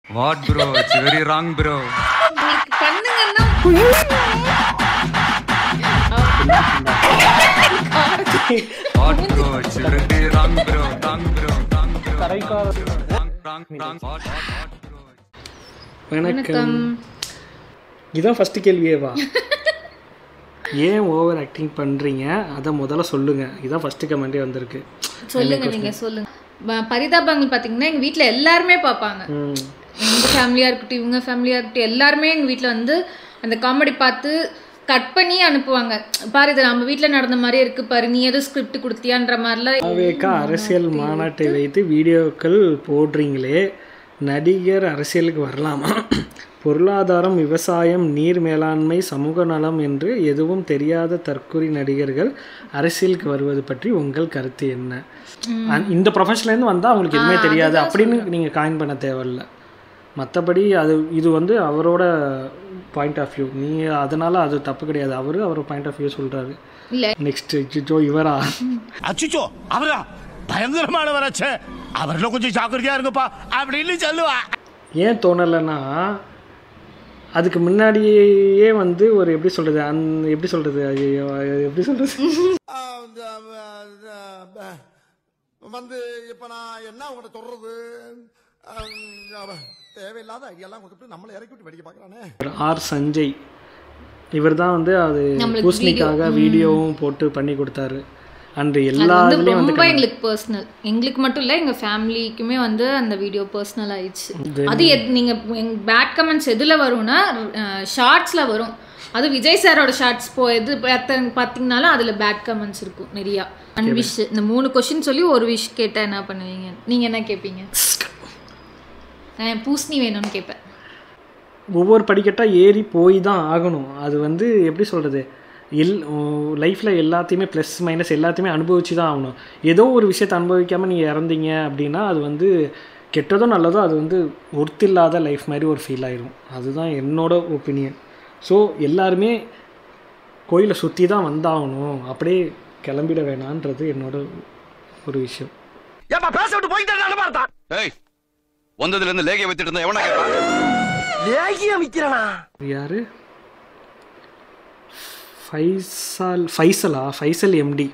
What bro? It's very wrong bro. பண்ணுங்கன்னா What bro? It's very wrong bro. Wrong bro. Wrong bro. Wrong. What bro? வணக்கம். இதான் first கேள்வியேவா? ஏன் over acting பண்ணுறீங்க அதை முதல்ல சொல்லுங்கள். இதான் ஃபஸ்ட்டு கமெண்டே வந்திருக்கு. சொல்லுங்க, நீங்கள் சொல்லுங்க. பரிதாபங்கள் பார்த்தீங்கன்னா எங்கள் வீட்டில் எல்லாருமே பார்ப்பாங்க. எங்கள் ஃபேமிலியாக இருக்கட்டும், இவங்க ஃபேமிலியாக இருக்கட்டும், எல்லாருமே எங்கள் வீட்டில் வந்து அந்த காமெடி பார்த்து கட் பண்ணி அனுப்புவாங்க. பாரு இது நம்ம வீட்டில் நடந்த மாதிரியே இருக்குது பாரு, நீ எதுவும் ஸ்கிரிப்ட் கொடுத்தியான்ற மாதிரிலாம். அவேக்கா அரசியல் மாநாட்டை வைத்து வீடியோக்கள் போடுறீங்களே, நடிகர் அரசியலுக்கு வரலாமா? பொருளாதாரம், விவசாயம், நீர் மேலாண்மை, சமூக நலம் என்று எதுவும் தெரியாத தற்கொலை நடிகர்கள் அரசியலுக்கு வருவது பற்றி உங்கள் கருத்து என்ன? இந்த ப்ரொஃபஷன்லேருந்து வந்தால் அவங்களுக்கு எதுவுமே தெரியாது அப்படின்னு நீங்கள் காயின் பண்ண தேவையில்லை. மற்றபடி இது வந்து அவரோட பாயிண்ட் ஆஃப் வியூ. நீ அதனால் அது தப்பு கிடையாது. அவரோட பாயிண்ட் ஆஃப் வியூ சொல்கிறாரு. நெக்ஸ்ட் அச்சுச்சோ இவரா? அச்சுச்சோ அவரா? பயங்கரமானவராச்சே, அவரில் கொஞ்சம் ஜாக்கிரதையாக இருங்கப்பா அப்படின்னு சொல்லுவா. ஏன் தோணலைன்னா அதுக்கு முன்னாடியே வந்து ஒரு எப்படி சொல்கிறது எப்படி சொல்கிறது வந்து இப்போ நான் என்ன உங்கள்கிட்ட சொல்கிறது, தேவையில்லாத ஐடியாலாம் கொடுத்துட்டு நம்மளை இறக்கி விட்டு வெடிக்க பார்க்குறானே. ஆர் சஞ்சய் இவர் தான் வந்து அது பூஸ்னிக்காக வீடியோவும் போட்டு பண்ணி கொடுத்தாரு. அண்ட் எல்லா இதுலேயும் வந்து ரொம்ப எங்களுக்கு பர்சனல், எங்களுக்கு மட்டும் இல்லை எங்கள் ஃபேமிலிக்குமே வந்து அந்த வீடியோ பர்சனல் ஆயிடுச்சு. அது நீங்கள் எங்கள் பேட் கமெண்ட்ஸ் எதில் வரும்னா ஷார்ட்ஸில் வரும். அது விஜய் சாரோட ஷார்ட்ஸ் எது பார்த்தீங்கன்னாலும் அதில் பேட் கமெண்ட்ஸ் இருக்கும் நிறையா. ஒன் விஷ், இந்த 3 கொஸ்டின் சொல்லி ஒரு விஷ் கேட்டால் என்ன பண்ணுவீங்க? நீங்கள் என்ன கேட்பீங்க? நான் பூசணி வேணும்னு கேட்பேன். ஒவ்வொரு படிக்கட்டாக ஏறி போய் தான் ஆகணும். அது வந்து எப்படி சொல்கிறது, லைஃப்பில் எல்லாத்தையுமே ப்ளஸ் மைனஸ் எல்லாத்தையுமே அனுபவிச்சு தான் ஆகணும். ஏதோ ஒரு விஷயத்தை அனுபவிக்காமல் நீங்கள் இறந்தீங்க அப்படின்னா அது வந்து கெட்டதோ நல்லதோ அது வந்து ஒர்த்தில்லாத லைஃப் மாதிரி ஒரு ஃபீல் ஆயிடும். அதுதான் என்னோட ஒப்பீனியன். ஸோ எல்லாருமே கோயிலை சுற்றி தான் வந்தாகணும், அப்படியே கிளம்பிட வேணான்றது என்னோட ஒரு விஷயம். பேச விட்டு போயிட்டு வந்ததுலேருந்து லேகிய வச்சுட்டு இருந்தா எவனா கேட்பான்? லேகிய விற்கிறானா? யாரு? ஃபைசல் எம்டி.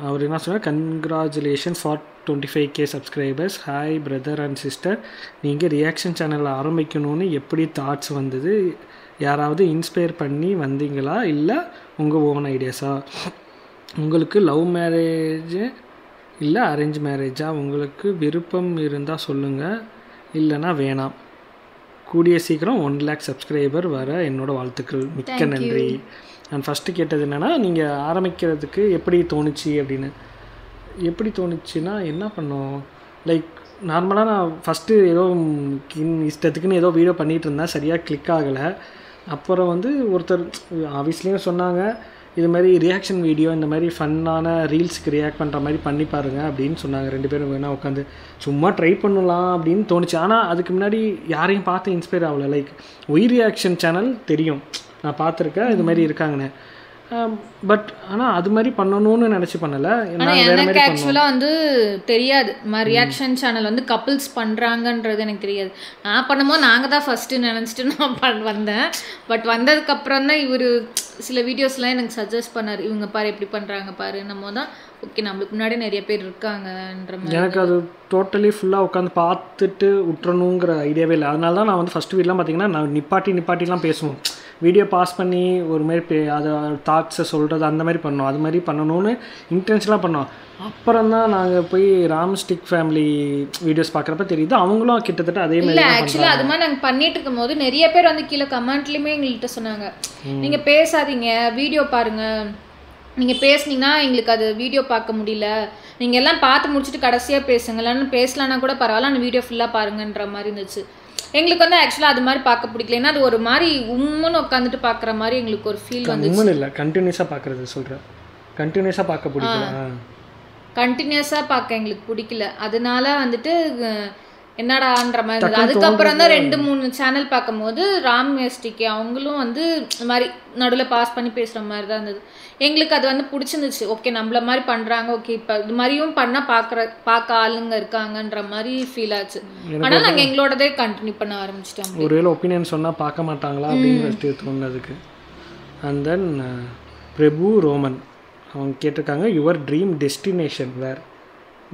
அவர் என்ன சொன்னார், congratulation for 25K subscribers. Hi brother and sister, நீங்கள் ரியாக்ஷன் சேனல் ஆரம்பிக்கணும்னு எப்படி தாட்ஸ் வந்தது? யாராவது இன்ஸ்பயர் பண்ணி வந்தீங்களா இல்லை உங்கள் ஓன் ஐடியாஸா? உங்களுக்கு லவ் மேரேஜ் இல்லை அரேஞ்ச் மேரேஜா? உங்களுக்கு விருப்பம் இருந்தால் சொல்லுங்கள், இல்லைனா வேணாம். கூடிய சீக்கிரம் 1 lakh சப்ஸ்கிரைபர் வர என்னோட வாழ்த்துக்கள். மிக்க நன்றி. நான் ஃபஸ்ட்டு கேட்டது என்னென்னா, நீங்கள் ஆரம்பிக்கிறதுக்கு எப்படி தோணுச்சு அப்படின்னு. எப்படி தோணுச்சுன்னா என்ன பண்ணோம், லைக் நார்மலாக நான் ஃபஸ்ட்டு ஏதோ இஷ்டத்துக்குன்னு ஏதோ வீடியோ பண்ணிகிட்டு இருந்தேன், சரியாக கிளிக் ஆகலை. அப்புறம் வந்து ஒருத்தர் ஆஃபீஸ்லேயும் சொன்னாங்க, இது மாதிரி ரியாக்ஷன் வீடியோ இந்த மாதிரி ஃபன்னான ரீல்ஸுக்கு ரியாக்ட் பண்ணுற மாதிரி பண்ணி பாருங்கள் அப்படின்னு சொன்னாங்க. 2 பேரும் வேணால் உட்காந்து சும்மா ட்ரை பண்ணலாம் அப்படின்னு தோணுச்சு. ஆனால் அதுக்கு முன்னாடி யாரையும் பார்த்து இன்ஸ்பயர் ஆகலை. லைக் ஒய் ரியாக்ஷன் சேனல் தெரியும், நான் பார்த்துருக்கேன் இது மாதிரி இருக்காங்கன்னு. பட் ஆனால் அது மாதிரி பண்ணணும்னு நினச்சி பண்ணலை. எனக்கு ஆக்சுவலாக வந்து தெரியாது ரியாக்ஷன் சேனல் வந்து கப்புள்ஸ் பண்ணுறாங்கன்றது எனக்கு தெரியாது. நான் பண்ணும்போது நாங்கள் தான் ஃபஸ்ட்டு நினச்சிட்டு நான் வந்தேன். பட் வந்ததுக்கப்புறம் தான் இவர் சில வீடியோஸ்லாம் எனக்கு சஜஸ்ட் பண்ணார், இவங்க பாரு எப்படி பண்ணுறாங்க பாரு. நம்ம தான் ஓகே நம்மளுக்கு முன்னாடி நிறைய பேர் இருக்காங்கன்ற மாதிரி. எனக்கு அது டோட்டலி ஃபுல்லாக உட்காந்து பார்த்துட்டு விட்டுறணுங்கிற ஐடியாவே இல்லை. அதனால தான் நான் வந்து ஃபஸ்ட்டு வீடெலாம் பார்த்திங்கன்னா நான் நிப்பாட்டிலாம் பேசுவோம். வீடியோ பாஸ் பண்ணி ஒரு மாதிரி அதை தாட்ஸை சொல்கிறது அந்த மாதிரி பண்ணோம். அது மாதிரி பண்ணணும்னு இன்டென்ஷனாக பண்ணோம். அப்புறம் தான் நாங்கள் போய் ராம்ஸ்டிக் ஃபேமிலி வீடியோஸ் பார்க்குறப்ப தெரியுது அவங்களும் கிட்டத்தட்ட அதே மாதிரி. இல்லை ஆக்சுவலாக அது மாதிரி நாங்கள் பண்ணிட்டு இருக்கும் போது நிறைய பேர் வந்து கீழே கமெண்ட்லேயுமே எங்கள்கிட்ட சொன்னாங்க, நீங்கள் பேசாதீங்க வீடியோ பாருங்கள், நீங்கள் பேசுனீங்கன்னா எங்களுக்கு அது வீடியோ பார்க்க முடியல, நீங்கள் எல்லாம் பார்த்து முடிச்சுட்டு கடைசியாக பேசுங்க, இல்லைன்னு பேசலான்னா கூட பரவாயில்ல அந்த வீடியோ ஃபுல்லாக பாருங்கன்ற மாதிரி இருந்துச்சு. எங்களுக்கு வந்து ஆக்சுவலாக அது மாதிரி பார்க்க பிடிக்கல. ஏன்னா அது ஒரு மாதிரி உம்முன்னு உட்காந்துட்டு பார்க்குற மாதிரி எங்களுக்கு ஒரு ஃபீல் வந்து. உம்முன்னு இல்லை, கண்டினியூஸாக பார்க்குறது சொல்கிறேன். கண்டினியூஸாக பார்க்க பிடிக்கல, கண்டினியூஸாக பார்க்க எங்களுக்கு பிடிக்கல. அதனால வந்துட்டு என்னடான்ற மாதிரி இருந்தது. அதுக்கப்புறம் தான் 2-3 சேனல் பார்க்கும்போது ராம் எஸ்டிகே அவங்களும் வந்து இந்த மாதிரி நடுவில் பாஸ் பண்ணி பேசுகிற மாதிரி தான் இருந்தது. எங்களுக்கு அது வந்து பிடிச்சிருந்துச்சு. ஓகே நம்மள மாதிரி பண்ணுறாங்க, ஓகே இப்போ இது மாதிரியும் பண்ணால் பார்க்க ஆளுங்க இருக்காங்கன்ற மாதிரி ஃபீல் ஆச்சு. ஆனால் நாங்கள் எங்களோடதே கண்டினியூ பண்ண ஆரம்பிச்சிட்டோம். ஒருவேளை ஒப்பீனியன் சொன்னால் பார்க்க மாட்டாங்களா அப்படின்னு தோணுனதுக்கு. அண்ட் தென் பிரபு ரோமன் அவங்க கேட்டிருக்காங்க your dream destination where.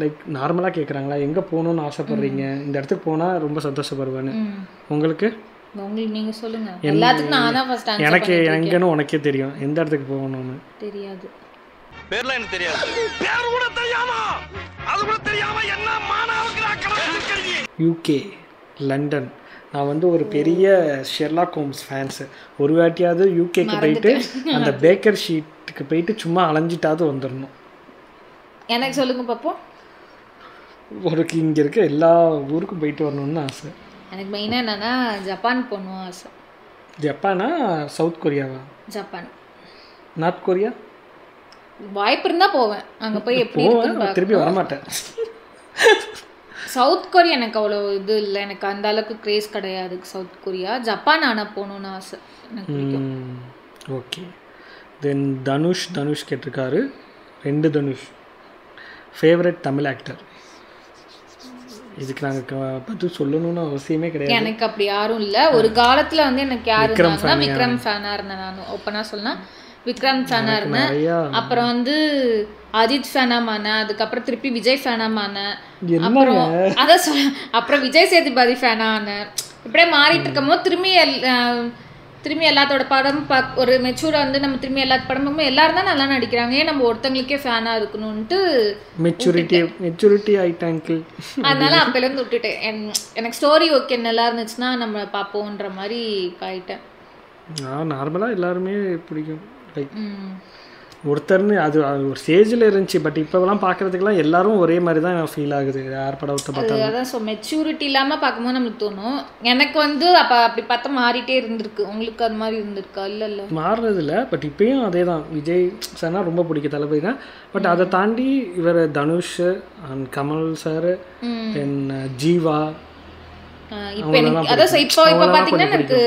Like நார்மலாக கேட்குறாங்களா, எங்கே போகணுன்னு ஆசைப்பட்றீங்க, இந்த இடத்துக்கு போனால் ரொம்ப சந்தோஷப்படுவேன்னு. உங்களுக்கு நீங்கள் சொல்லுங்கள். எல்லாத்துக்கும் நான் தான் ஃபர்ஸ்ட் ஆன்சர். எனக்கு எங்கன்னு உனக்கே தெரியும் எந்த இடத்துக்கு போகணும்னு. தெரியாது. பேர்லாம் எனக்கு தெரியாது. பேர் கூட தெரியாம அது கூட தெரியாம என்ன மானாவுக்கு யூகே லண்டன். நான் வந்து ஒரு பெரிய ஷெர்லாக் ஹோம்ஸ் ஃபேன்ஸு. ஒரு வாட்டியாவது யூகேக்கு போயிட்டு அந்த பேக்கர் ஷீட்டுக்கு போயிட்டு சும்மா அலைஞ்சிட்டாவது வந்துடணும். எனக்கு சொல்லுங்க பார்ப்போம். ஒரு இங்கே இருக்க எல்லா ஊருக்கும் போயிட்டு வரணும்னு ஆசை. எனக்கு மெயினாக என்னன்னா ஜப்பான் போகணும் ஆசை. ஜப்பானா சவுத் கொரியாவா? ஜப்பான். நார்த் கொரியா வாய்ப்பு இருந்தால் போவேன். அங்கே போய் எப்படி போவேன், திருப்பி வரமாட்டேன். சவுத் கொரியா எனக்கு அவ்வளோ இது இல்லை, எனக்கு அந்த அளவுக்கு கிரேஸ் கிடையாது சவுத் கொரியா. ஜப்பான் ஆனால் போகணுன்னு ஆசை எனக்கு. ஓகே. தென் தனுஷ் கேட்டிருக்காரு. 2 தனுஷ். Favourite Tamil actor. இதுக்கு நாங்கள் பதில் சொல்லணும்னு அவசியமே கிடையாது. எனக்கு அப்படி யாரும் இல்லை. ஒரு காலத்தில் வந்து எனக்கு யார் இருந்தாங்கன்னா விக்ரம் ஃபேனாக இருந்தேன். நான் ஓப்பனாக சொன்னா விக்ரம் ஃபேனாக இருந்தேன். அப்புறம் வந்து அஜித் ஃபேனாமானேன். அதுக்கப்புறம் திருப்பி விஜய் ஃபேனாமானேன். அப்புறம் அதான் அப்புறம் விஜய் சேதுபதி ஃபேனானேன். இப்படியே மாறிட்டு இருக்கும் போது திரும்பி எல்லாத்தோட படம் ஒரு மெச்சூராக வந்து நம்ம திரும்பி எல்லா படமும் எல்லாரும் தான் நல்லா நடிக்கிறாங்க, ஏன் நம்ம ஒருத்தங்களுக்கே ஃபேனாக இருக்கணும்ன்ட்டு மெச்சூரிட்டி ஆயிட்டாங்க. அதனால அப்போலேருந்து விட்டுட்டேன். எனக்கு ஸ்டோரி ஓகே நல்லா இருந்துச்சுன்னா நம்ம பார்ப்போன்ற மாதிரி ஆயிட்டேன். நார்மலாக எல்லாருமே பிடிக்கும். லைக் ஒருத்தர்னு அது ஒரு ஸ்டேஜில் இருந்துச்சு. பட் இப்போலாம் பார்க்குறதுக்கெல்லாம் எல்லாரும் ஒரே மாதிரி தான் ஃபீல் ஆகுது. யார் படத்தை பார்த்தா அதான். ஸோ மெச்சூரிட்டி இல்லாமல் பார்க்கும்போது நம்மளுக்கு தோணும். எனக்கு வந்து அப்போ அப்படி பார்த்தா மாறிட்டே இருந்திருக்கு. உங்களுக்கு அது மாதிரி இருந்திருக்கா? இல்லை மாறுறதில்ல. பட் இப்போயும் அதே தான். விஜய் சார்னா ரொம்ப பிடிக்கும், தளபதி தான். பட் அதை தாண்டி இவர் Dhanush and Kamal sir then Jeeva. இப்போ எனக்கு அதான் இப்போ பார்த்தீங்கன்னா எனக்கு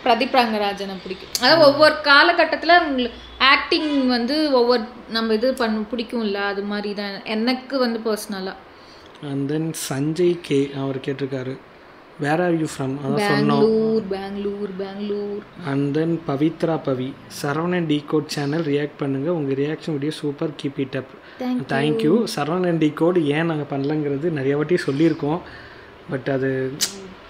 பிரதீப் ரங்கராஜனை பிடிக்கும். அதாவது ஒவ்வொரு காலகட்டத்தில் உங்களுக்கு ஆக்டிங் வந்து ஒவ்வொரு நம்ம இது பிடிக்கும்ல, அது மாதிரி தான் எனக்கு வந்து பர்சனலாக. அண்ட் தென் சஞ்சய் கே அவர் கேட்டிருக்காரு வேர் ஆர் யூ ஃப்ரம். அதான் சொன்னோம், Bangalore. And then Pavithra Pavi Saravanan decode channel react பண்ணுங்கள், உங்கள் reaction video super, keep it up. Thank you. Saravanan decode ஏன் நாங்கள் பண்ணலங்கிறது நிறைய வாட்டி சொல்லியிருக்கோம். பட் அது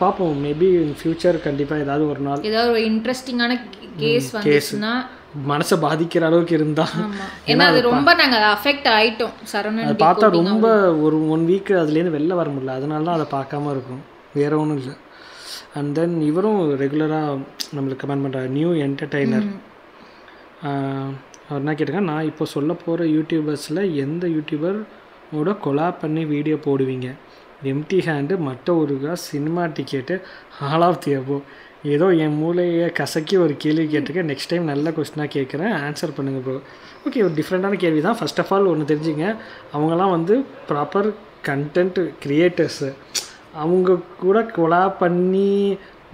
பார்ப்போம், மேபி இன் ஃபியூச்சர் கண்டிப்பாக ஏதாவது ஒரு நாள் ஏதாவது ஒரு இன்ட்ரெஸ்டிங்கான கேஸ் வந்துச்சுன்னா மனசை பாதிக்கிற அளவுக்கு இருந்தா. ஏன்னா அது ரொம்ப நாங்கள் அஃபெக்ட் ஆகிட்டோம். சரவணன் அதை பார்த்தா ரொம்ப ஒரு 1 வீக் அதுலேருந்து வெளில வர முடியல. அதனால தான் அதை பார்க்காம இருக்கும், வேற ஒன்றும் இல்லை. அண்ட் தென் இவரும் ரெகுலராக நம்மளுக்கு கமெண்ட் பண்ணுறாரு, நியூ என்டர்டெய்னர். அவர் என்ன கேட்டுங்க, நான் இப்போ சொல்ல போகிற யூடியூபர்ஸில் எந்த யூடியூபரோட கொலாப் பண்ணி வீடியோ போடுவீங்க? எம்டி ஹேண்டு, மற்ற ஊருகா, cinema ticket, all of the above. ஏதோ என் மூளையை கசக்கி ஒரு கேள்வி கேட்டிருக்கேன். நெக்ஸ்ட் டைம் நல்ல கொஸ்டினாக கேட்குறேன், ஆன்சர் பண்ணுங்கள் ப்ரோ. ஓகே, ஒரு டிஃப்ரெண்ட்டான கேள்வி தான். ஃபர்ஸ்ட் ஆஃப் ஆல் ஒன்று தெரிஞ்சுங்க, அவங்களாம் வந்து ப்ராப்பர் கண்டென்ட் க்ரியேட்டர்ஸு. அவங்க கூட கொலாப் பண்ணி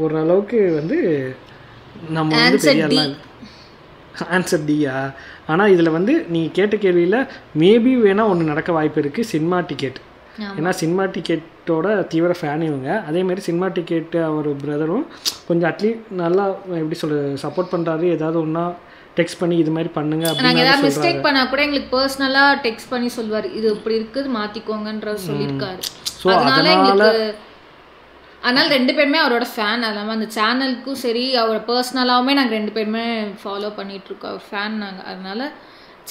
ஓரளவுக்கு வந்து நம்ம வந்து பெரியலாம். ஆன்சர் டியா? ஆனால் இதில் வந்து நீங்கள் கேட்ட கேள்வியில் மேபி வேணால் ஒன்று நடக்க வாய்ப்பு இருக்குது, சினிமா டிக்கெட். ஏன்னா சினிமா டிக்கெட்டோட தீவிர ஃபேன் இவங்க. அதேமாதிரி சினிமா டிக்கெட்டு அவர் பிரதரும் கொஞ்சம் அட்லீஸ்ட் நல்லா எப்படி சப்போர்ட் பண்ணுறாரு. ஏதாவது ஒன்றா டெக்ஸ்ட் பண்ணி இது மாதிரி பண்ணுங்க அப்படின்னு ஏதாவது மிஸ்டேக் பண்ணால் கூட எங்களுக்கு பர்சனலாக டெக்ஸ்ட் பண்ணி சொல்லுவார், இது இப்படி இருக்குது மாற்றிக்கோங்கன்ற சொல்லியிருக்காரு. ஸோ அதனால 2 பேருமே அவரோட ஃபேன். அல்லாமல் அந்த சேனலுக்கும் சரி அவர் பர்சனலாகவுமே நாங்கள் 2 பேருமே ஃபாலோ பண்ணிகிட்ருக்கோம். அவர் ஃபேன் நாங்கள். அதனால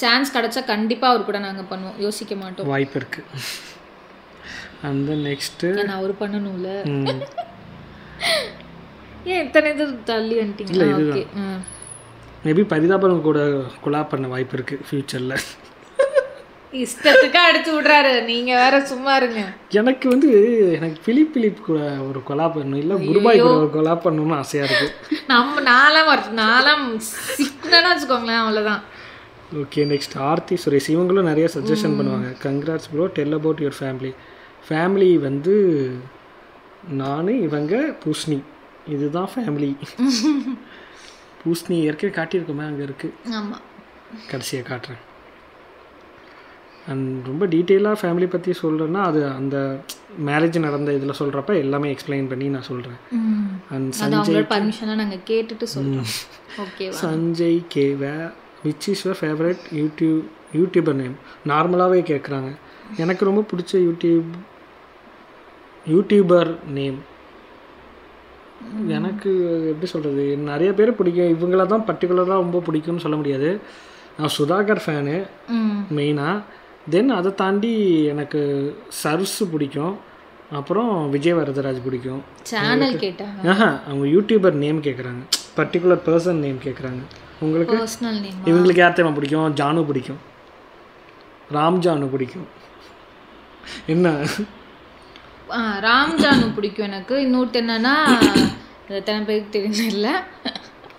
சான்ஸ் கிடச்சா கண்டிப்பாக அவர் கூட நாங்கள் பண்ணுவோம், யோசிக்க மாட்டோம். வாய்ப்பு இருக்குது. அந்த நெக்ஸ்ட்டு நான் அவர் பண்ணணும்ல. ஏன் இத்தனை இது தள்ளி வந்துட்டீங்களா? ஓகே, மேபி பரிதாபம் கூட கொலாப் பண்ண வாய்ப்பு இருக்குது ஃப்யூச்சரில். இஷ்டத்துக்கு அடிச்சு விட்றாரு, நீங்கள் வேற சும்மா இருங்க. எனக்கு வந்து பிலிப் கூட ஒரு கொலாப் பண்ணணும், இல்லை குருபாய் கூட ஒரு கொலாப் பண்ணணும்னு ஆசையாக இருக்குது. நாலாம் சிக்கனா வச்சுக்கோங்களேன், அவ்வளோதான். Okay, next Aarthi Suresh. இவங்களும் நிறைய சஜஷன் பண்ணுவாங்க. Congrats bro, tell about your family. Family வந்து நான் இவங்க பூஷ்ணி, இதுதான் ஃபேமிலி. பூஷ்ணி ஏற்கனவே காட்டியிருக்கோமே, அங்கே இருக்குது. ஆமாம், கடைசியாக காட்டுறேன். அண்ட் ரொம்ப டீட்டெயிலாக ஃபேமிலி பற்றி சொல்கிறேன்னா அது அந்த மேரேஜ் நடந்த இதில் சொல்கிறப்ப எல்லாமே எக்ஸ்பிளைன் பண்ணி நான் சொல்கிறேன். அண்ட் சஞ்சய் பர்மிஷனாக நாங்கள் கேட்டுட்டு சொல்கிறோம். Okay. Sanjay cave which is your favourite YouTuber name? நார்மலாகவே கேட்குறாங்க. எனக்கு ரொம்ப பிடிச்ச யூடியூபர் நேம் எனக்கு எப்படி சொல்கிறது, நிறைய பேர் பிடிக்கும். இவங்கள தான் பர்டிகுலராக ரொம்ப பிடிக்கும்னு சொல்ல முடியாது. நான் சுதாகர் ஃபேனு மெயினாக. தென் அதை தாண்டி எனக்கு சர்ஸ் பிடிக்கும். அப்புறம் விஜய் வரதராஜ் பிடிக்கும். சேனல் கேட்டாங்க. அவங்க யூடியூபர் நேம் கேட்குறாங்க, பர்டிகுலர் பர்சன் நேம் கேட்குறாங்க. உங்களுக்கு பர்சனல் நேம்? இவங்களுக்கு யார் தெரியுமா பிடிக்கும்? ஜானு பிடிக்கும், ராம் ஜானு பிடிக்கும். என்ன ராம் ஜானு பிடிக்கும் எனக்கு. இன்னொருத்த என்னன்னா எத்தனை பேருக்கு தெரிஞ்சதில்ல,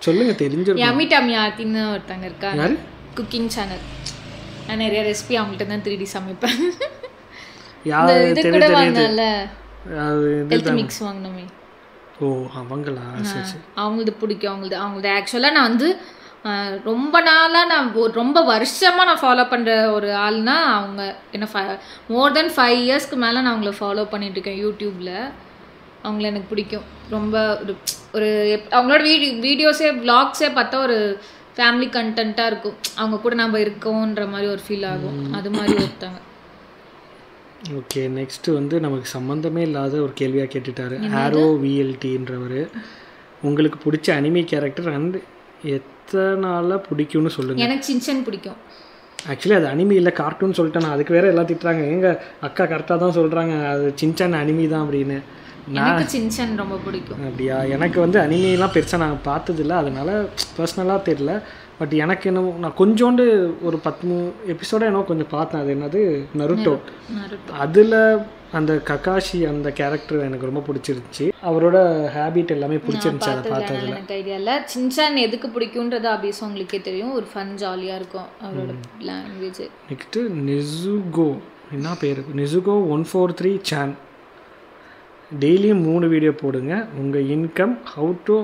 சொல்லுங்க தெரிஞ்சிருக்கும். யமி டாமி ஆர்த்தின்னு ஒருத்தங்க இருக்காங்க, குக்கிங் சேனல். நான் நிறைய ரெசிபி அவங்கள்ட்ட தான் 3D சமைப்பேன். இது கூட வாங்கல, ஹெல்த் மிக்ஸ் வாங்கினோமே. ஓ அவங்களா? சரி சரி. அவங்களது பிடிக்கும். அவங்களது ஆக்சுவலாக நான் வந்து ரொம்ப நாளாக நான் ரொம்ப வருஷமாக நான் ஃபாலோ பண்ணுற ஒரு ஆள்னா அவங்க. என்ன மோர் தென் 5 இயர்ஸ்க்கு மேலே நான் அவங்கள ஃபாலோ பண்ணிகிட்ருக்கேன் யூடியூப்பில். அவங்கள எனக்கு பிடிக்கும் ரொம்ப. ஒரு அவங்களோட வீடியோஸே வ்ளாக்ஸே பார்த்தா ஒரு ஃபேமிலி கண்டென்ட்டாக இருக்கும். அவங்க கூட நம்ம இருக்கோன்ற மாதிரி ஒரு ஃபீல் ஆகும். அது மாதிரி ஒருத்தாங்க. ஓகே, நெக்ஸ்ட்டு வந்து நமக்கு சம்மந்தமே இல்லாத ஒரு கேள்வியாக கேட்டுட்டாரு. ஆரோ விஎல்டின்றவர், உங்களுக்கு பிடிச்ச அனிமே கேரக்டர் அண்ட் எத்தனால பிடிக்கும்னு சொல்லுங்கள். எனக்கு சின்சன் பிடிக்கும். ஆக்சுவலி அது அனிமி இல்லை, கார்ட்டூன் சொல்லிட்டேன் நான். அதுக்கு வேறு எல்லாம் திட்டுறாங்க. எங்கள் அக்கா கரெக்டாக தான் சொல்கிறாங்க, அது சின்சான் அனிமி தான் அப்படின்னு. எனக்கு சின்சான் ரொம்ப பிடிக்கும். அப்படியா? எனக்கு வந்து அனிமையெல்லாம் பெருசாக நாங்கள் பார்த்ததில்ல, அதனால் பர்சனலாக தெரியல. பட் எனக்கு என்ன, நான் கொஞ்சோண்டு ஒரு 10 எபிசோட என்னோ கொஞ்சம் பார்த்தேன். அது என்னது, நருட்டோ. அதில் அந்த ககாஷி அந்த கேரக்டர் எனக்கு ரொம்ப பிடிச்சிருந்துச்சி. அவரோட ஹேபிட் எல்லாமே பிடிச்சிருந்துச்சி. அதை பார்த்ததில்ல. எனக்கு ஐடியா இல்லை. சின்சான் எதுக்கு பிடிக்குன்றது ஆப்வியஸாக உங்களுக்கே தெரியும். ஒரு ஃபன் ஜாலியாக இருக்கும் அவரோட லாங்குவேஜ். நெக்ஸ்ட்டு நெசுகோ, என்ன பேர், நெசுகோ 143 சேன். டெய்லியும் 3 வீடியோ போடுங்க. உங்கள் income, how to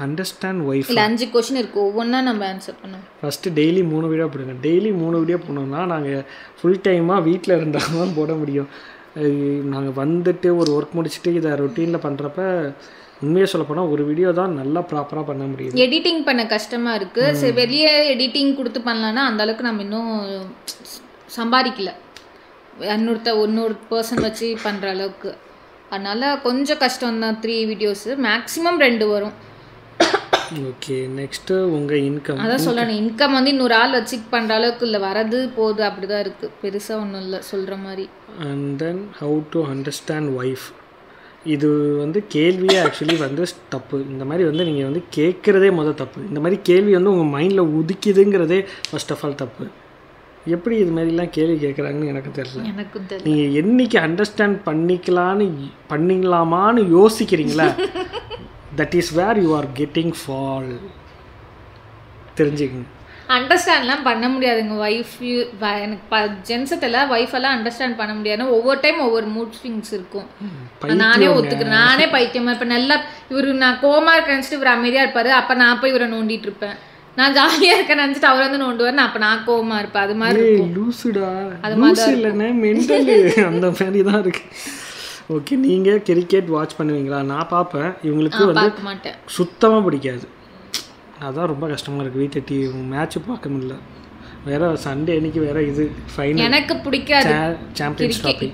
understand wife. 5 question இருக்குது, ஒவ்வொன்றா நம்ம ஆன்சர் பண்ணோம். ஃபஸ்ட்டு டெய்லி 3 வீடியோ போடுங்க. டெய்லி 3 வீடியோ போடணுன்னா நாங்கள் ஃபுல் டைமாக வீட்டில் இருந்தால் தான் போட முடியும். நாங்கள் வந்துட்டு ஒரு ஒர்க் முடிச்சுட்டு இதை ரொட்டீனில் பண்ணுறப்ப உண்மையாக சொல்லப்போனால் ஒரு வீடியோ தான் நல்லா ப்ராப்பராக பண்ண முடியும். எடிட்டிங் பண்ண கஷ்டமாக இருக்குது. சரி, வெளியே எடிட்டிங் கொடுத்து பண்ணலான்னா அந்தளவுக்கு நம்ம இன்னும் சம்பாதிக்கல, இன்னொரு பர்சன் வச்சு பண்ணுற அளவுக்கு. அதனால் கொஞ்சம் கஷ்டம் தான். 3 வீடியோஸு மேக்ஸிமம் 2 வரும். ஓகே, நெக்ஸ்ட்டு உங்கள் இன்கம். அதான் சொல்லணும், இன்கம் வந்து இன்னொரு ஆள் வச்சு பண்ணுற அளவுக்கு இல்லை, வரது போகுது, அப்படி தான் இருக்குது, பெருசாக ஒன்றும் இல்லை சொல்கிற மாதிரி. And then how to understand wife. இது வந்து கேள்வியே ஆக்சுவலி வந்து தப்பு. இந்த மாதிரி வந்து நீங்கள் வந்து கேட்குறதே தப்பு. இந்த மாதிரி கேள்வி வந்து உங்கள் மைண்டில் உதிக்குதுங்கிறதே ஃபர்ஸ்ட் ஆஃப் ஆல் தப்பு. எப்படி இது மாதிரிலாம் கேள்வி கேட்குறாங்கன்னு எனக்கு தெரியல. நீங்கள் என்னைக்கு அண்டர்ஸ்டாண்ட் பண்ணிக்கலாமான்னு யோசிக்கிறீங்களா, that is where you are getting fall. தெரிஞ்சுக்கங்க. அண்டர்ஸ்டாண்ட்லாம் பண்ண முடியாதுங்க ஒய்ஃப். எனக்கு ஜென்ஸத்தில் ஒய்ஃபெல்லாம் அண்டர்ஸ்டாண்ட் பண்ண முடியாது. ஒவ்வொரு டைம் ஒவ்வொரு மூட் ஸ்விங்ஸ் இருக்கும். நானே ஒத்துக்கிறேன், நானே பைத்தியமா. இப்போ நல்லா இவர் நான் கோமா இருக்க நினச்சிட்டு இவர் அமைதியாக இருப்பார், அப்போ நான் போய் இவரை நோண்டிட்டு இருப்பேன். நான் ஜாலியாக இருக்கேன் நினச்சிட்டு அவர் வந்து நோண்டுவார், அப்போ நான் கோமா இருப்பேன். அது மாதிரி லூசுடா, அது மாதிரி இல்லைண்ணே, மென்டல் அந்த மாதிரி தான் இருக்கு. ஓகே, நீங்கள் கிரிக்கெட் வாட்ச் பண்ணுவீங்களா? நான் பார்ப்பேன். இவங்களுக்கு வந்து சுத்தமாக பிடிக்காது. அதான் ரொம்ப கஷ்டமாக இருக்குது. வீட்டை மேட்ச்சு பார்க்க முடியல. வேற சண்டே அன்னைக்கு வேற இது ஃபைனல். எனக்கு பிடிக்காது சாம்பியன்ஸ் ட்ராஃபி.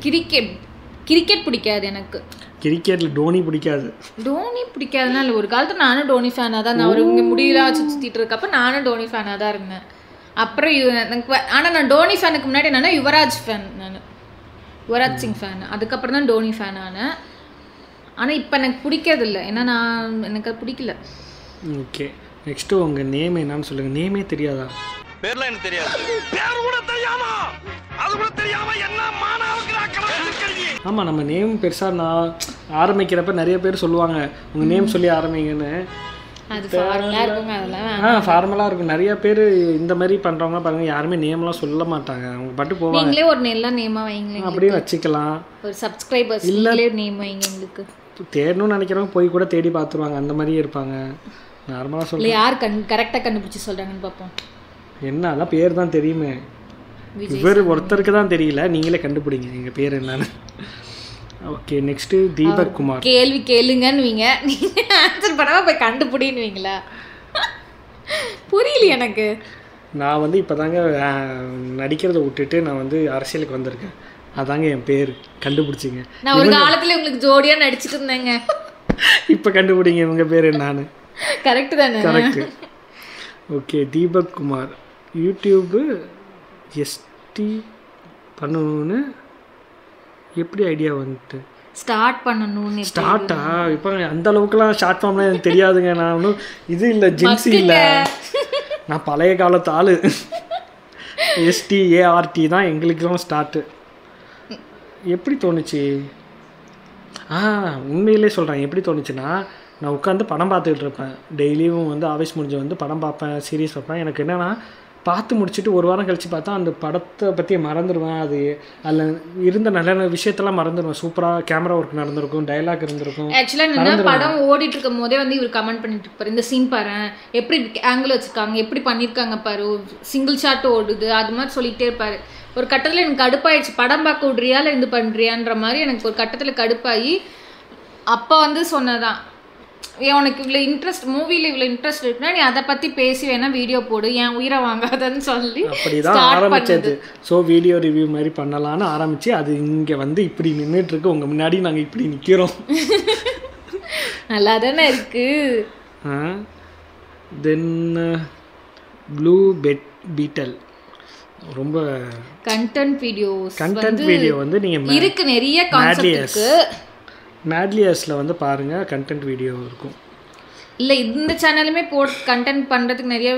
கிரிக்கெட் பிடிக்காது எனக்கு. கிரிக்கெட்டில் டோனி பிடிக்காது. டோனி பிடிக்காதுன்னா இல்லை, ஒரு காலத்தில் நானும் டோனி ஃபேனாக தான். நான் இங்கே முடியல சுற்றிட்டு இருக்கப்போ நானும் டோனி ஃபேனாக தான் இருந்தேன். அப்புறம் எனக்கு ஆனால் நான் டோனி ஃபேனுக்கு முன்னாடி என்னன்னா யுவராஜ் ஃபேன். நான் யுவராஜ் சிங் ஃபேன். அதுக்கப்புறம் தான் டோனி ஃபேன் ஆனேன். ஆனால் இப்போ எனக்கு பிடிக்கிறது இல்லை, ஏன்னா எனக்கு அது பிடிக்கல. ஓகே, நெக்ஸ்ட்டு உங்கள் நேம் என்னன்னு சொல்லுங்கள். நேமே தெரியாதா? பேர்லாம் எனக்கு தெரியாது. பேர் கூட தெரியாமா? அது கூட தெரியாம என்ன மானாவுக்கு ஆமாம், நம்ம நேம் பெருசாக நான் ஆரம்பிக்கிறப்ப நிறைய பேர் சொல்லுவாங்க உங்கள் நேம் சொல்லி ஆரம்பிங்கன்னு. அது ஃபார்மலாக இருக்குங்க, அதெல்லாம் ஃபார்மலாக இருக்கும். நிறைய பேர் இந்த மாதிரி பண்ணுறவங்க பாருங்கள், யாருமே நேம்லாம் சொல்ல மாட்டாங்க, அவங்க பாட்டு போவாங்க. நீங்களே ஒரு நல்ல நேமாக வைங்களேன், அப்படியே வச்சுக்கலாம். ஒரு சப்ஸ்கிரைபர்ஸ் இல்லையே நேம் வைங்க. எங்களுக்கு தேடணும்னு நினைக்கிறவங்க போய் கூட தேடி பார்த்துருவாங்க, அந்த மாதிரியே இருப்பாங்க. நார்மலாக சொல்ல இல்லை, யார் கரெக்டாக கண்டுபிடிச்சி சொல்கிறாங்கன்னு பார்ப்போம். என்ன அதான் பேர் தான் தெரியுமே, இவர் ஒருத்தருக்கு தான் தெரியல, நீங்களே கண்டுபிடிங்க எங்கள் பேர் என்னன்னு. Okay, next Deepak Kumar. கேள்வி கேளுங்கன்னுவீங்க, நீங்கள் ஆன்சர் பண்ணாமல் போய் கண்டுபிடின்னுவீங்களா? புரியல எனக்கு. நான் வந்து இப்போ தாங்க நடிக்கிறத விட்டுட்டு நான் வந்து அரசியலுக்கு வந்திருக்கேன், அதாங்க என் பேர். கண்டுபிடிச்சிங்க. நான் ஒரு காலத்தில் உங்களுக்கு ஜோடியாக நடிச்சுட்டு இருந்தேங்க. இப்போ கண்டுபிடிங்க உங்கள் பேர் என்னன்னு. கரெக்டு தானே? Correct. Okay, Deepak Kumar. YouTube எஸ்டி பண்ணணும்னு எப்படி ஐடியா வந்துட்டு ஸ்டார்ட் பண்ணணும்னு? ஸ்டார்ட்டா? இப்போ அந்த அளவுக்குலாம் ஷார்ட் ஃபார்ம்லாம் எனக்கு தெரியாதுங்க. நான் ஒன்றும் இது இல்லை, ஜென்சி இல்லை, நான் பழைய காலத்து ஆள். START தான் எங்களுக்கெல்லாம் ஸ்டார்ட்டு. எப்படி தோணுச்சு? உண்மையிலே சொல்கிறேன், எப்படி தோணுச்சுன்னா, நான் உட்காந்து படம் பார்த்துக்கிட்டு இருப்பேன். டெய்லியும் வந்து ஆஃபீஸ் முடிஞ்சு வந்து படம் பார்ப்பேன், சீரீஸ் பார்ப்பேன். எனக்கு என்னென்னா, பார்த்து முடிச்சுட்டு ஒரு வாரம் கழித்து பார்த்தா அந்த படத்தை பற்றி மறந்துடுவேன். அது அதில் இருந்த நல்ல விஷயத்தெல்லாம் மறந்துடுவேன். சூப்பராக கேமரா ஒர்க் நடந்திருக்கும், டைலாக் இருந்திருக்கும். ஆக்சுவலாக என்ன படம் ஓடிட்டு இருக்கும் போதே வந்து இவர் கமெண்ட் பண்ணிட்டு இருப்பார், இந்த சீன் பாரு, எப்படி ஆங்கிள் வச்சுருக்காங்க, எப்படி பண்ணியிருக்காங்க பாரு, சிங்கிள் ஷாட் ஓடுது, அது மாதிரி சொல்லிகிட்டே இருப்பார். ஒரு கட்டத்தில் எனக்கு கடுப்பாயிடுச்சு, படம் பார்க்க விட்றியா இல்லை இது பண்ணுறியான்ற மாதிரி எனக்கு ஒரு கட்டத்தில் கடுப்பாகி அப்போ வந்து சொன்னதான், உனக்கு இவ்வளோ இன்ட்ரெஸ்ட், மூவியில் இவ்வளோ இன்ட்ரெஸ்ட் இருக்குன்னா நீ அதை பற்றி பேசி வேணா வீடியோ போடு, என் உயிரை வாங்காதன்னு சொல்லி அப்படிதான் ஆரம்பிச்சது. ஸோ வீடியோ ரிவ்யூ மாதிரி பண்ணலான்னு ஆரம்பிச்சு, அது இங்கே வந்து இப்படி நின்றுட்டு இருக்கு உங்கள் முன்னாடி, நாங்கள் இப்படி நிற்கிறோம். நல்லா தானே இருக்கு. தென் ப்ளூ பீட்டல் ரொம்ப கண்டென்ட் வீடியோ வந்து நீங்கள் இருக்கு, நிறைய கான்செப்ட் இருக்கு. மேட்லியர்ஸில் வந்து பாருங்கள், கண்டென்ட் வீடியோ இருக்கும். இல்லை, இந்த சேனலுமே கண்டென்ட் பண்ணுறதுக்கு நிறைய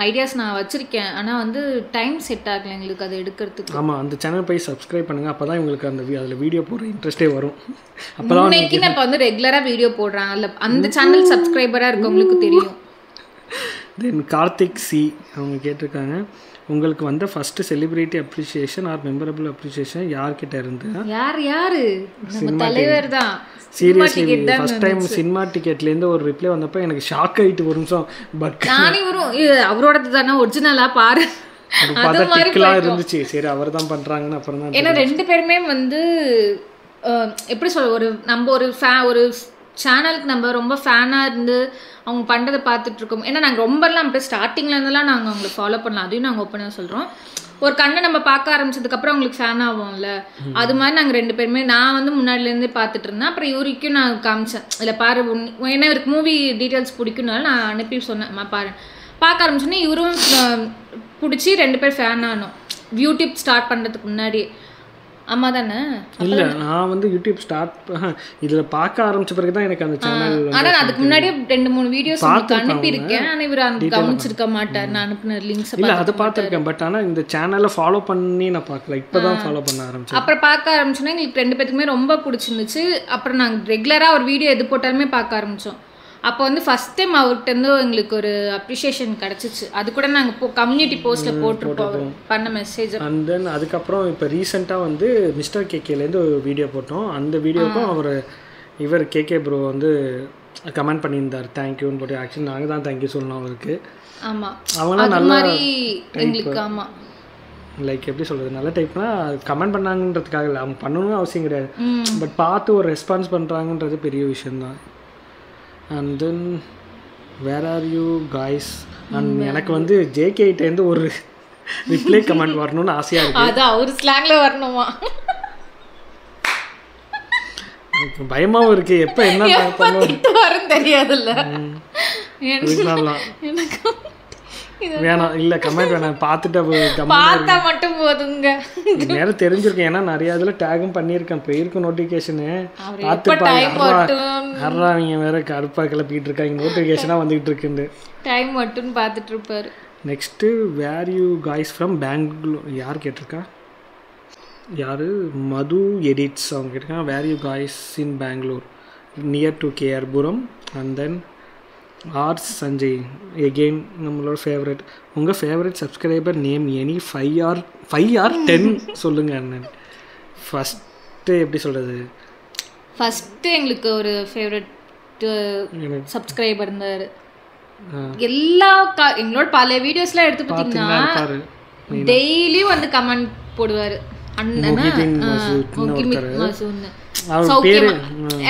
ஐடியாஸ் நான் வச்சுருக்கேன், ஆனால் வந்து டைம் செட் ஆகலை எங்களுக்கு அதை எடுக்கிறதுக்கு. ஆமாம், அந்த சேனல் போய் சப்ஸ்கிரைப் பண்ணுங்கள், அப்போ தான் உங்களுக்கு அதில் வீடியோ போடுற இன்ட்ரெஸ்ட்டே வரும். அப்போ தான் இன்னைக்கு நான் இப்போ வந்து ரெகுலராக வீடியோ போடுறேன், அதில் அந்த சேனல் சப்ஸ்கிரைபராக இருக்கவங்களுக்கு தெரியும். தென் கார்த்திக் சி அவங்க கேட்டிருக்காங்க, உங்களுக்கு வந்த first celebrity appreciation or memorable appreciation யார்கிட்ட இருந்து? யாரு நம்ம தலைவர் தான். சீரியஸ்லி ஃபர்ஸ்ட் டைம் சினிமா டிக்கெட்லேருந்து ஒரு ரிப்ளை வந்தப்போ எனக்கு ஷாக் ஆகிட்டு ஒரு நிமிஷம். பட் நானே வரும், அவரோடது தானே ஒரிஜினலா பாரு, பார்த்தா டிக்கெலாம் இருந்துச்சு. சரி, அவர் தான் பண்ணுறாங்கன்னு அப்புறம் தான். ஏன்னா ரெண்டு பேருமே வந்து எப்படி சொல்ல, நம்ம ஒரு சேனலுக்கு நம்ம ரொம்ப ஃபேனாக இருந்து அவங்க பண்ணுறதை பார்த்துட்ருக்கோம். ஏன்னா நாங்கள் ரொம்பலாம் அப்படியே ஸ்டார்டிங்கில் இருந்தெல்லாம் நாங்கள் அவங்களை ஃபாலோ பண்ணலாம், அதையும் நாங்கள் ஓப்பனாக சொல்கிறோம். ஒரு கண்ணை நம்ம பார்க்க ஆரம்பிச்சதுக்கப்புறம் அவங்களுக்கு ஃபேன் ஆகும்ல, அது மாதிரி நாங்கள் ரெண்டு பேருமே, நான் வந்து முன்னாடிலேருந்தே பார்த்துட்டு இருந்தேன். அப்புறம் இவருக்கும் நான் காமிச்சேன், இல்லை பாரு, ஏன்னா இவருக்கு மூவி டீட்டெயில்ஸ் பிடிக்கும்னால நான் அனுப்பி சொன்னேன், பாரு. பார்க்க ஆரம்பிச்சோன்னே இவரும் பிடிச்சி ரெண்டு பேர் ஃபேன் ஆனோம் யூடியூப் ஸ்டார்ட் பண்ணுறதுக்கு முன்னாடி. ஆமா தானே? இல்லை, நான் வந்து யூடியூப் இதில் பார்க்க ஆரம்பிச்ச பிறகு தான் எனக்கு அந்த சேனல். ஆனால் அதுக்கு முன்னாடியே 2-3 வீடியோஸ் அனுப்பியிருக்கேன், ஆனால் இவர் கவனிச்சிருக்க மாட்டார். நான் அனுப்பின லிங்க்ஸ் இல்லை, அதை பார்த்துருக்கேன். பட் ஆனால் இந்த சேனலை ஃபாலோ பண்ணி நான் பார்க்கல, இப்போ தான் ஃபாலோ பண்ண ஆரம்பிச்சேன். அப்புறம் பார்க்க ஆரம்பிச்சோன்னா எங்களுக்கு ரெண்டு பேத்துக்குமே ரொம்ப பிடிச்சிருந்துச்சு. அப்புறம் நாங்கள் ரெகுலராக ஒரு வீடியோ எது போட்டாலுமே பார்க்க ஆரம்பித்தோம். அப்போ வந்து ஃபஸ்ட் டைம் அவர்கிட்ட எங்களுக்கு ஒரு அப்ரிஷியேஷன் கிடச்சிச்சு. அது கூட நாங்கள் கம்யூனிட்டி போஸ்ட்டில் போட்டிருப்போம் பண்ண மெசேஜ். அண்ட் தென் அதுக்கப்புறம் இப்போ ரீசெண்டாக வந்து மிஸ்டர் கேகேலேருந்து ஒரு வீடியோ போட்டோம். அந்த வீடியோக்கும் இவர் கேகே ப்ரோ வந்து கமெண்ட் பண்ணியிருந்தார், தேங்க்யூன்னு போட்டு. ஆக்சுவலி நாங்கள் தான் தேங்க்யூ சொல்லணும் அவருக்கு. ஆமாம், அவங்களாம் நல்லா எங்களுக்கு. ஆமாம், லைக் எப்படி சொல்கிறது, நல்ல டைப்னா கமெண்ட் பண்ணாங்கன்றதுக்காக இல்லை, அவங்க பண்ணணும்னு அவசியம் கிடையாது. பட் பார்த்து ஒரு ரெஸ்பான்ஸ் பண்ணுறாங்கன்றது பெரிய விஷயந்தான். And then where are you guys? And எனக்கு வந்து ஜேகேட்டேருந்து ஒரு ரிப்ளை கமெண்ட் வரணும்னு ஆசையாக இருக்குது. அதான் அவர் ஸ்லாங்கில் வரணுமா? பயமாகவும் இருக்குது, எப்போ என்ன வரும் தெரியாதுல்ல. வேணாம், இல்லை கமெண்ட் வேணாம், பார்த்துட்டு பார்த்தா மட்டும் போதுங்க. நேரம் தெரிஞ்சிருக்கேன், ஏன்னா நிறைய இதில் டேகும் பண்ணியிருக்கேன், போயிருக்கும் நோட்டிஃபிகேஷனு பார்த்துப்பாங்க. அவங்க வேற கருப்பாக கிளப்பிட்டு இருக்காங்க, நோட்டிஃபிகேஷனாக வந்துகிட்டு இருக்குன்னு டைம் மட்டும் பார்த்துட்டு இருப்பாரு. Next where you guys from Bangalore? யார் கேட்டிருக்கா? யார்? மது எடிட்ஸ் அவங்க கேட்டிருக்காங்க. Where you guys in Bangalore near to KR Puram. And then are Sanjay again நம்மளோட ஃபேவரட். உங்கள் favourite subscriber name any 5 or 10 சொல்லுங்கள் அண்ணன். ஃபஸ்ட்டு எப்படி சொல்கிறது, ஃபஸ்ட்டு எங்களுக்கு ஒரு ஃபேவரட் சப்ஸ்கிரைபர் இருந்தார். எல்லா எங்களோட பல வீடியோஸ்லாம் எடுத்து பார்த்தீங்கன்னா டெய்லியும் வந்து கமெண்ட் போடுவார்.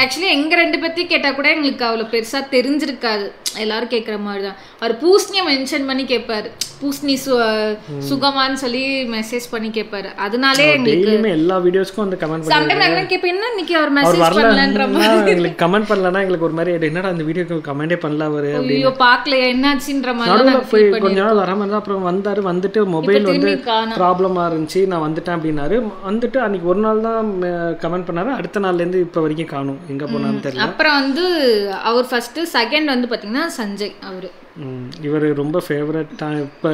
ஆக்சுவலி எங்க 2 பேர்த்தையும் கேட்டா கூட எங்களுக்கு அவ்வளவு பெருசா தெரிஞ்சிருக்காது, எல்லாரும் கேட்குற மாதிரி தான். அவர் பூசணியை மென்ஷன் பண்ணி கேட்பாரு, பூசணி சுகமான்னு சொல்லி மெசேஜ் பண்ணி கேட்பாரு. அதனாலே எங்களுக்கு எல்லா வீடியோஸ்க்கும் வந்து கமெண்ட் பண்ணுவாங்க. சம்டைம் நான் கேட்பேன், என்ன இன்னைக்கு அவர் மெசேஜ் பண்ணலன்ற மாதிரி. எங்களுக்கு கமெண்ட் பண்ணலனா எங்களுக்கு ஒரு மாதிரி என்னடா அந்த வீடியோக்கு கமெண்டே பண்ணல அவரு, ஐயோ பார்க்கலையா என்னாச்சுன்ற மாதிரி நான் போய் கொஞ்ச நாள் வராம இருந்தா. அப்புறம் வந்தாரு, வந்துட்டு மொபைல் வந்து ப்ராப்ளமா இருந்துச்சு, நான் வந்துட்டேன் அப்படின்னாரு. வந்துட்டு அன்னைக்கு ஒரு நாள் தான் கமெண்ட் பண்ணாரு, அடுத்த நாள்ல இருந்து இப்ப வரைக்கும் காணும், எங்க போனான்னு தெரியல. அப்புறம் வந்து அவர் ஃபர்ஸ்ட் செகண்ட் வந்து பாத்தீங்கன்னா சஞ்சய். அவரு இவர் ரொம்ப ஃபேவரட்டாக. இப்போ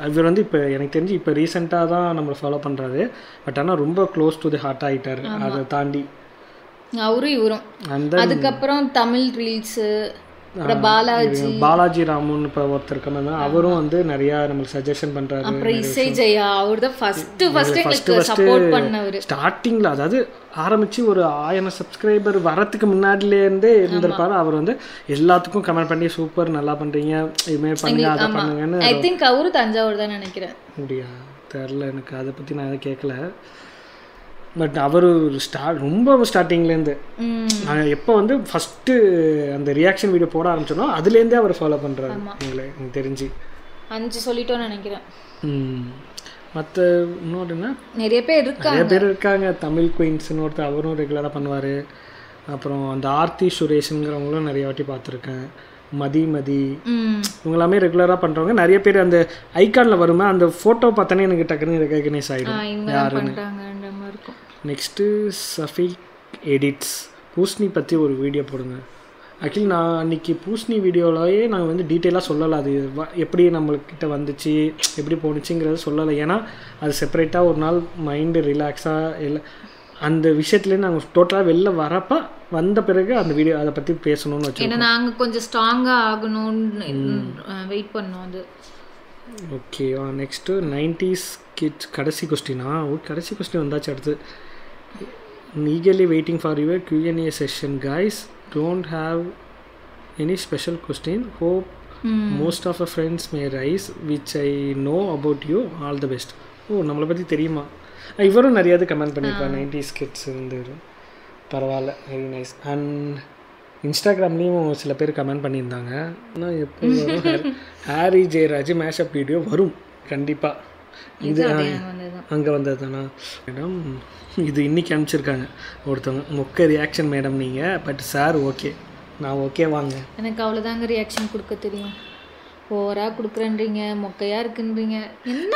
இவர் வந்து இப்போ எனக்கு தெரிஞ்சு இப்போ ரீசெண்டாக தான் நம்மளை ஃபாலோ பண்ணுறாரு. பட் ஆனால் ரொம்ப க்ளோஸ் டு தி ஹார்ட் ஆகிட்டார். அதை தாண்டி அவரும் இவரும். அதுக்கப்புறம் தமிழ் ரீல்ஸு, பாலாஜி ராமுன்னு இப்போ ஒருத்தர் இருக்காங்க, அவரும் வந்து நிறையா நம்மளுக்கு சஜஷன் பண்ணுறாரு. அப்புறம் இசை ஜெயா, அவர் தான் ஃபர்ஸ்ட் சப்போர்ட் பண்ணவர் ஸ்டார்டிங்கில். அதாவது ஆரம்பித்து ஒரு 1000 சப்ஸ்கிரைபர் வரத்துக்கு முன்னாடிலேருந்தே இருந்திருப்பாரு. அவர் வந்து எல்லாத்துக்கும் கமெண்ட் பண்ணி சூப்பர் நல்லா பண்ணுறீங்க, இதுமாரி பண்ணுங்க அதை பண்ணுங்கன்னு. ஐ திங்க் அவரு தஞ்சாவூர் தான் நினைக்கிறேன். அப்படியா தெரில, எனக்கு அதை பற்றி நான் எதுவும் கேட்கல. பட் அவர் ரொம்ப ஸ்டார்டிங்லேருந்து நாங்கள் எப்போ வந்து ஃபஸ்ட்டு அந்த ரியாக்ஷன் வீடியோ போட ஆரம்பிச்சோன்னா அதுலேருந்தே அவர் ஃபாலோ பண்ணுறாரு எங்களை, எனக்கு தெரிஞ்சு 5 சொல்லிட்டோன்னு நினைக்கிறேன். மற்ற இன்னொரு என்ன நிறைய பேர் இருக்காங்க. தமிழ் குயின்ஸ்னு ஒருத்தர், அவரும் ரெகுலராக பண்ணுவார். அப்புறம் அந்த ஆர்த்தி சுரேஷுங்கிறவங்களும் நிறைய வாட்டி பார்த்துருக்கேன். மதி இவங்களாமே ரெகுலராக பண்ணுறவங்க. நிறைய பேர் அந்த ஐகானில் வருமா, அந்த ஃபோட்டோ பார்த்தோன்னே எனக்கு டக்குன்னு ரெகக்னைஸ் ஆகிடும் யாருன்னு. நெக்ஸ்ட்டு சஃபிக் எடிட்ஸ், பூசணி பற்றி ஒரு வீடியோ போடுங்க. ஆக்சுவலி நான் அன்றைக்கி பூசணி வீடியோவிலேயே நாங்கள் வந்து டீட்டெயிலாக சொல்லலை, அது எப்படி நம்மள்கிட்ட வந்துச்சு எப்படி போணுச்சுங்கிறத சொல்லலை. ஏன்னா அது செப்பரேட்டாக ஒரு நாள் மைண்டு ரிலாக்ஸாக இல்லை அந்த விஷயத்துலேருந்து நாங்கள் டோட்டலாக வெளில வரப்போ வந்த பிறகு அந்த வீடியோ அதை பற்றி பேசணும்னு வச்சு. ஏன்னா நாங்கள் கொஞ்சம் ஸ்ட்ராங்காக ஆகணும்னு வெயிட் பண்ணோம் அது. ஓகே, நெக்ஸ்ட்டு 90s கிட்ஸ் கடைசி கொஸ்டினா? கடைசி கொஸ்டின் வந்தாச்சு. அடுத்து eagerly waiting for your Q&A session guys, don't have any special question, hope most of our friends may rise which I know about you, all the best. நம்மளை பற்றி தெரியுமா? இவரும் நிறையாவது comment பண்ணியிருப்பார் 90s kids வந்து. பரவாயில்ல, very nice. And இன்ஸ்டாகிராம்லேயும் சில பேர் comment பண்ணியிருந்தாங்க. ஆனால் எப்போ வரும் ஹாரி ஜெயராஜ் மேஷப் வீடியோ வரும் கண்டிப்பாக. இது அங்கே வந்தது தானா மேடம்? இது இன்றைக்கி அனுப்பிச்சிருக்காங்க ஒருத்தவங்க, மொக்க ரியாக்ஷன் மேடம் நீங்கள், பட் சார் ஓகே, நான் ஓகே வாங்க. எனக்கு அவ்வளோதாங்க ரியாக்ஷன் கொடுக்க தெரியும். ஓவராக கொடுக்குறேன்றீங்க, மொக்கையாக இருக்குன்றீங்க.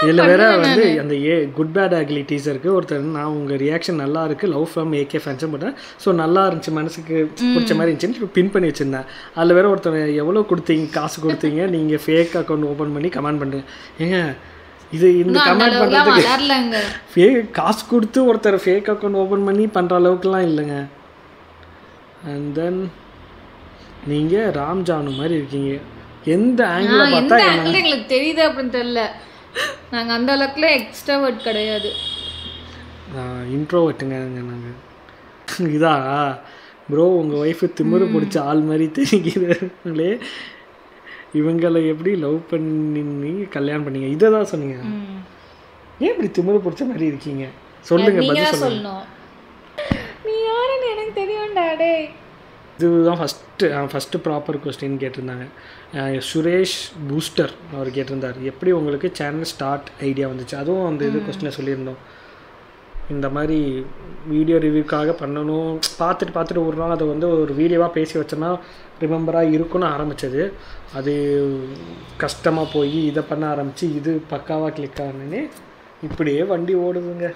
இதில் வேற வந்து அந்த குட் பேட் ஆக்லி டீசருக்கு ஒருத்தர், நான் உங்கள் ரியாக்ஷன் நல்லா இருக்குது, லவ் ஃப்ரம் ஏகே ஃபேன்ஸும் போட்டேன், ஸோ நல்லா இருந்துச்சு, மனசுக்கு பிடிச்ச மாதிரி இருந்துச்சுன்னு பின் பண்ணி வச்சுருந்தேன். அதில் வேற ஒருத்தர் எவ்வளோ கொடுத்தீங்க, காசு கொடுத்தீங்க, நீங்கள் ஃபேக் அக்கௌண்ட் ஓப்பன் பண்ணி கமெண்ட் பண்ணுறேன். ஏங்க இது இந்த கமெண்ட் பண்ணுறதுக்கு காசு கொடுத்து ஒருத்தர் ஃபேக் அக்கௌண்ட் ஓப்பன் பண்ணி பண்ணுற அளவுக்குலாம் இல்லைங்க. அண்ட் தென் நீங்கள் ராம்ஜானு மாதிரி இருக்கீங்க. எந்த ஆங்கிள் பார்த்தா எங்களுக்கு தெரியுது அப்படின்னு தெரியல. நாங்கள் அந்த அளவுக்குலாம் எக்ஸ்ட்ராவர்ட் கிடையாது, இன்ட்ரோவர்ட்டுங்க நாங்கள். இதா ப்ரோ உங்கள் ஒய்ஃபு திமிரு பிடிச்ச ஆள் மாதிரி தெரிகிறீங்களே, இவங்களை எப்படி லவ் பண்ணி கல்யாணம் பண்ணீங்க? இதை தான் சொன்னீங்க. ஏன் இப்படி திமிரு பிடிச்ச மாதிரி இருக்கீங்க? சொல்லுங்க, பதில் சொல்லுங்க. நீ யாருன்னு எனக்கு தெரியும்டா டே. இதுதான் ஃபஸ்ட்டு ப்ராப்பர் கொஸ்டின் கேட்டிருந்தாங்க. சுரேஷ் பூஸ்டர் அவர் கேட்டிருந்தார், எப்படி உங்களுக்கு சேனல் ஸ்டார்ட் ஐடியா வந்துச்சு? அதுவும் அந்த இது கொஸ்டினை சொல்லியிருந்தோம். இந்த மாதிரி வீடியோ ரிவ்யூக்காக பண்ணணும், பார்த்துட்டு ஒரு நாள் அதை வந்து ஒரு வீடியோவாக பேசி வச்சோன்னா ரிமெம்பராக இருக்குன்னு ஆரம்பித்தது. அது கஷ்டமாக போய் இதை பண்ண ஆரம்பித்து இது பக்காவாக கிளிக் ஆனே இப்படியே வண்டி ஓடுதுங்க.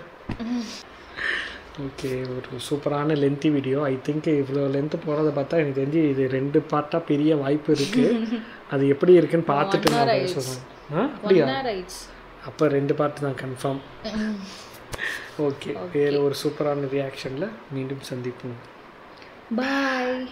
ஓகே, ஒரு சூப்பரான லென்த்தி வீடியோ. ஐ திங்க் இவ்வளோ லென்த்து போகிறத பார்த்தா எனக்கு தெரிஞ்சு இது 2 பார்ட்டாக பெரிய வாய்ப்பு இருக்குது. அது எப்படி இருக்குன்னு பார்த்துட்டு நான் பேசுவேன். அப்படியா? அப்போ 2 பார்ட் தான் கன்ஃபார்ம். ஓகே, வேறு ஒரு சூப்பரான ரியாக்ஷனில் மீண்டும் சந்திப்போம். பாய்.